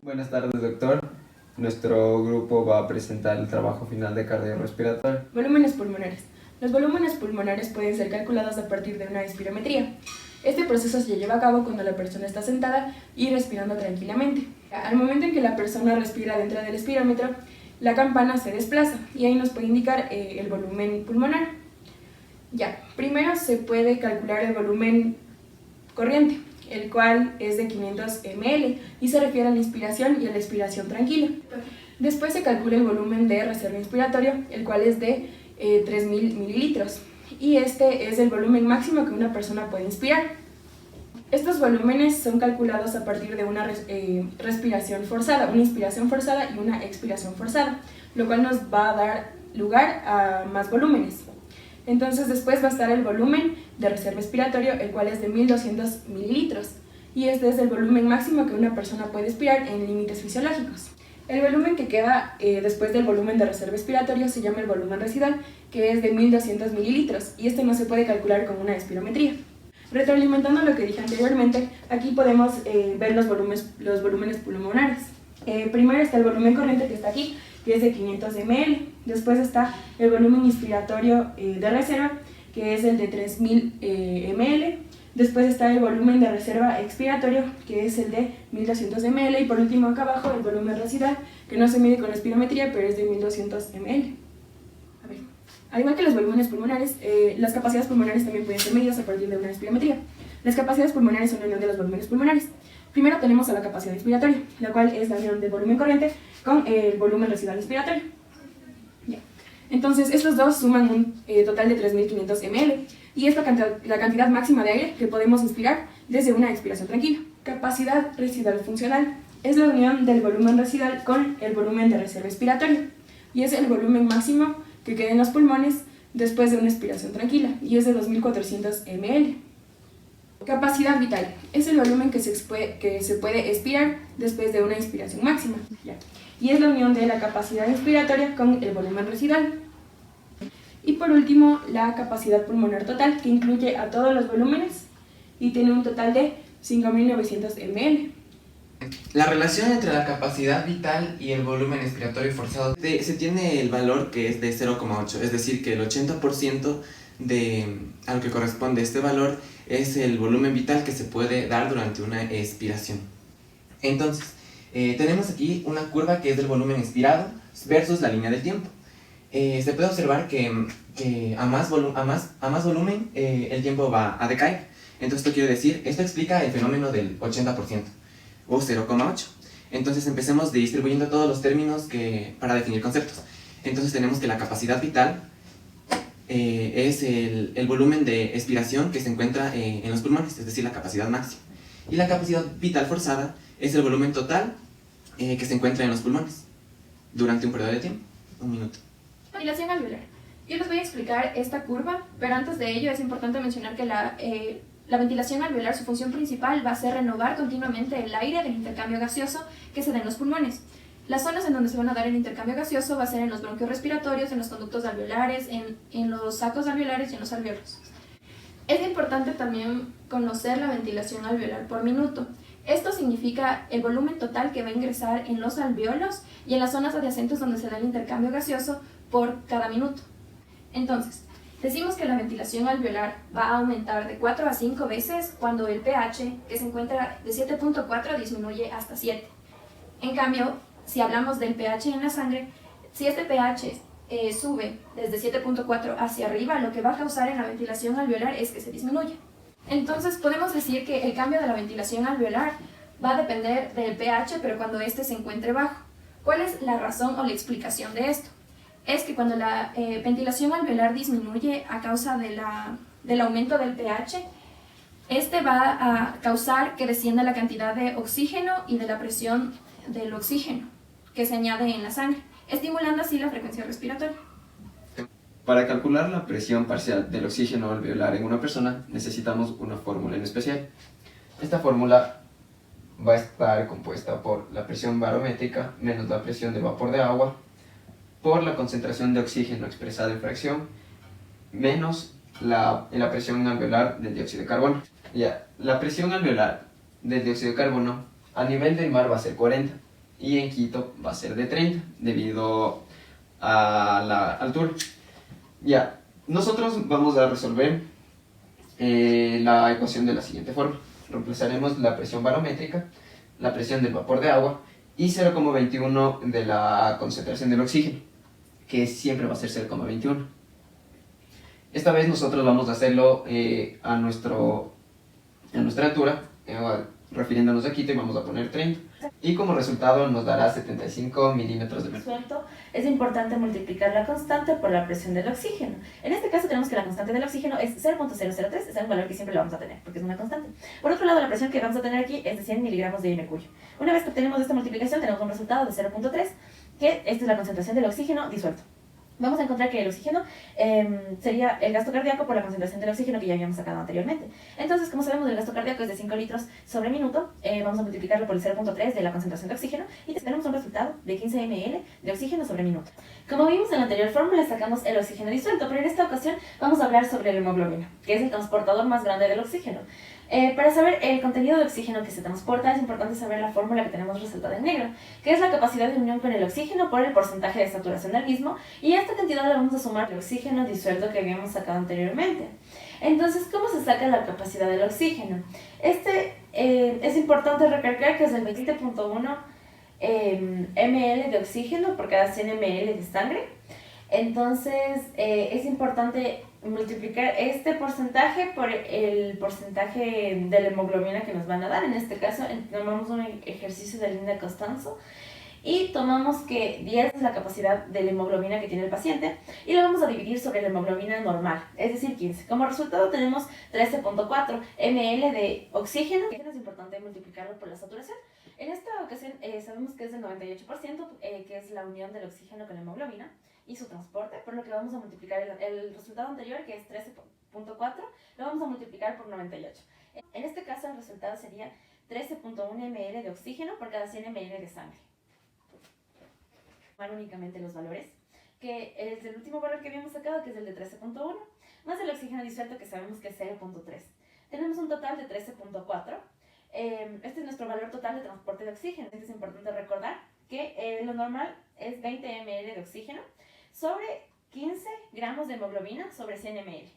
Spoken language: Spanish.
Buenas tardes, doctor. Nuestro grupo va a presentar el trabajo final de cardiorrespiratorio. Volúmenes pulmonares. Los volúmenes pulmonares pueden ser calculados a partir de una espirometría. Este proceso se lleva a cabo cuando la persona está sentada y respirando tranquilamente. Al momento en que la persona respira dentro del espirómetro, la campana se desplaza y ahí nos puede indicar el volumen pulmonar. Primero se puede calcular el volumen corriente, el cual es de 500 ml y se refiere a la inspiración y a la expiración tranquila. Después se calcula el volumen de reserva inspiratorio, el cual es de 3000 mililitros, y este es el volumen máximo que una persona puede inspirar. Estos volúmenes son calculados a partir de una respiración forzada, una inspiración forzada y una expiración forzada, lo cual nos va a dar lugar a más volúmenes. Entonces después va a estar el volumen de reserva expiratorio, el cual es de 1200 mililitros, y este es el volumen máximo que una persona puede expirar en límites fisiológicos. El volumen que queda después del volumen de reserva expiratorio se llama el volumen residual, que es de 1200 mililitros, y este no se puede calcular con una espirometría. Retroalimentando lo que dije anteriormente, aquí podemos ver los volúmenes pulmonares. Primero está el volumen corriente, que está aquí, que es de 500 ml. Después está el volumen inspiratorio de reserva, que es el de 3000 ml. Después está el volumen de reserva expiratorio, que es el de 1200 ml. Y por último, acá abajo, el volumen residual, que no se mide con la espirometría, pero es de 1200 ml. Al igual que los volúmenes pulmonares, las capacidades pulmonares también pueden ser medidas a partir de una espirometría. Las capacidades pulmonares son la unión de los volúmenes pulmonares. Primero tenemos a la capacidad inspiratoria, la cual es la unión del volumen corriente con el volumen residual inspiratorio. Entonces, estos dos suman un total de 3500 ml, y es la cantidad máxima de aire que podemos inspirar desde una expiración tranquila. Capacidad residual funcional es la unión del volumen residual con el volumen de reserva expiratoria, y es el volumen máximo que queda en los pulmones después de una expiración tranquila, y es de 2400 ml. Capacidad vital es el volumen que se puede expirar después de una inspiración máxima, y es la unión de la capacidad inspiratoria con el volumen residual. Y por último, la capacidad pulmonar total, que incluye a todos los volúmenes y tiene un total de 5900 ml. La relación entre la capacidad vital y el volumen expiratorio forzado se tiene el valor que es de 0,8, es decir, que el 80% a lo que corresponde este valor es el volumen vital que se puede dar durante una expiración. Entonces, tenemos aquí una curva que es del volumen expirado versus la línea del tiempo. Se puede observar que a más volumen el tiempo va a decaer. Entonces esto explica el fenómeno del 80%. O 0,8. Entonces empecemos distribuyendo todos los términos para definir conceptos. Entonces tenemos que la capacidad vital es el volumen de expiración que se encuentra en los pulmones, es decir, la capacidad máxima. Y la capacidad vital forzada es el volumen total que se encuentra en los pulmones durante un periodo de tiempo, 1 minuto. Ventilación alveolar. Yo les voy a explicar esta curva, pero antes de ello es importante mencionar que la ventilación alveolar, su función principal va a ser renovar continuamente el aire del intercambio gaseoso que se da en los pulmones. Las zonas en donde se van a dar el intercambio gaseoso va a ser en los bronquios respiratorios, en los conductos alveolares, en los sacos alveolares y en los alvéolos. Es importante también conocer la ventilación alveolar por minuto. Esto significa el volumen total que va a ingresar en los alvéolos y en las zonas adyacentes donde se da el intercambio gaseoso por cada minuto. Entonces, decimos que la ventilación alveolar va a aumentar de 4 a 5 veces cuando el pH, que se encuentra de 7.4, disminuye hasta 7. En cambio, si hablamos del pH en la sangre, si este pH sube desde 7.4 hacia arriba, lo que va a causar en la ventilación alveolar es que se disminuya. Entonces, podemos decir que el cambio de la ventilación alveolar va a depender del pH, pero cuando este se encuentre bajo. ¿Cuál es la razón o la explicación de esto? Es que cuando la ventilación alveolar disminuye a causa del aumento del pH, este va a causar que descienda la cantidad de oxígeno y de la presión del oxígeno que se añade en la sangre, estimulando así la frecuencia respiratoria. Para calcular la presión parcial del oxígeno alveolar en una persona, necesitamos una fórmula en especial. Esta fórmula va a estar compuesta por la presión barométrica menos la presión de vapor de agua por la concentración de oxígeno expresada en fracción menos la presión alveolar del dióxido de carbono. La presión alveolar del dióxido de carbono a nivel del mar va a ser 40 y en Quito va a ser de 30 debido a la altura. Ya, nosotros vamos a resolver la ecuación de la siguiente forma. Reemplazaremos la presión barométrica, la presión del vapor de agua y 0,21 de la concentración del oxígeno, que siempre va a ser 0,21. Esta vez nosotros vamos a hacerlo a nuestra altura, refiriéndonos a Quito, y vamos a poner 30. Y como resultado nos dará 75 milímetros de mercurio. Suelto, es importante multiplicar la constante por la presión del oxígeno. En este caso tenemos que la constante del oxígeno es 0.003, es un valor que siempre lo vamos a tener, porque es una constante. Por otro lado, la presión que vamos a tener aquí es de 100 miligramos de mercurio. Una vez que obtenemos esta multiplicación, tenemos un resultado de 0.3, que esta es la concentración del oxígeno disuelto. Vamos a encontrar que el oxígeno sería el gasto cardíaco por la concentración del oxígeno que ya habíamos sacado anteriormente. Entonces, como sabemos, el gasto cardíaco es de 5 litros sobre minuto, vamos a multiplicarlo por el 0.3 de la concentración de oxígeno y tenemos un resultado de 15 ml de oxígeno sobre minuto. Como vimos en la anterior fórmula, sacamos el oxígeno disuelto, pero en esta ocasión vamos a hablar sobre la hemoglobina, que es el transportador más grande del oxígeno. Para saber el contenido de oxígeno que se transporta es importante saber la fórmula que tenemos resaltada en negro, que es la capacidad de unión con el oxígeno por el porcentaje de saturación del mismo, y a esta cantidad le vamos a sumar el oxígeno disuelto que habíamos sacado anteriormente. Entonces, ¿cómo se saca la capacidad del oxígeno? Es importante recalcar que es el 20.1 ml de oxígeno por cada 100 ml de sangre. Entonces, es importante multiplicar este porcentaje por el porcentaje de la hemoglobina que nos van a dar. En este caso, tomamos un ejercicio de Linda Costanzo y tomamos que 10 es la capacidad de la hemoglobina que tiene el paciente y lo vamos a dividir sobre la hemoglobina normal, es decir, 15. Como resultado tenemos 13.4 ml de oxígeno. Es importante multiplicarlo por la saturación. En esta ocasión sabemos que es del 98%, que es la unión del oxígeno con la hemoglobina y su transporte, por lo que vamos a multiplicar el resultado anterior, que es 13.4, lo vamos a multiplicar por 98. En este caso el resultado sería 13.1 ml de oxígeno por cada 100 ml de sangre. Únicamente los valores, que es el último valor que habíamos sacado, que es el de 13.1, más el oxígeno disuelto, que sabemos que es 0.3. Tenemos un total de 13.4. Este es nuestro valor total de transporte de oxígeno. Es importante recordar que lo normal es 20 ml de oxígeno sobre 15 gramos de hemoglobina sobre 100 ml.